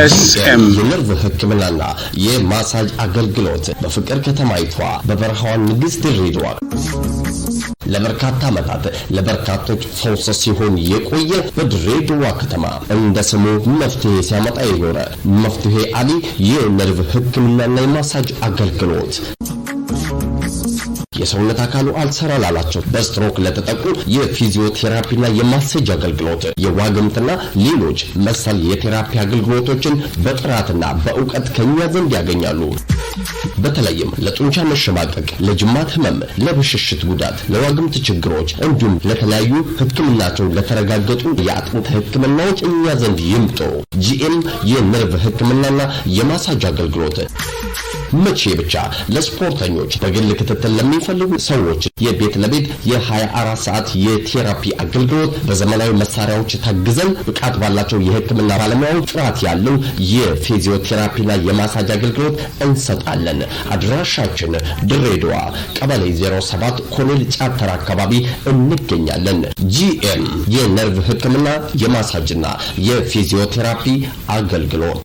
SM የነርቭ ህክምናና የማሳጅ አገልግሎት በፍቅር ከተማይቷ በበረሃዋ ንግስት ድሬዳዋ ለበርካታ ዓመታት ለበርካቶች ፈውስ ሲሆን የቆየ በድሬዳዋ ከተማ እንደ ስሙ መፍትሄ ሲያመጣ የኖረ መፍትሄ አሊ የነርቭ ህክምናና የማሳጅ አገልግሎት የሰውነት አካሉ አልሰራ ላላቸው በስትሮክ ለተጠቁ የፊዚዮቴራፒና የማሳጅ አገልግሎት የዋግምትና ሌሎች መሰል የቴራፒ አገልግሎቶችን በጥራትና በእውቀት ከኛ ዘንድ ያገኛሉ። በተለይም ለጡንቻ መሸማቀቅ፣ ለጅማት ህመም፣ ለብሽሽት ጉዳት፣ ለዋግምት ችግሮች እንዲሁም ለተለያዩ ህክምናቸው ለተረጋገጡ የአጥንት ህክምናዎች እኛ ዘንድ ይምጡ። ጂኤም የነርቭ ህክምናና የማሳጅ አገልግሎት መቼ ብቻ ለስፖርተኞች በግል ክትትል ለሚፈልጉ ሰዎች የቤት ለቤት የ24 ሰዓት የቴራፒ አገልግሎት በዘመናዊ መሳሪያዎች ታግዘን ብቃት ባላቸው የህክምና ባለሙያዎች ጥራት ያለው የፊዚዮቴራፒና የማሳጅ አገልግሎት እንሰጣለን። አድራሻችን ድሬዳዋ ቀበሌ 07 ኮሎኔል ጫተር አካባቢ እንገኛለን። ጂኤም የነርቭ ህክምና የማሳጅና የፊዚዮቴራፒ አገልግሎት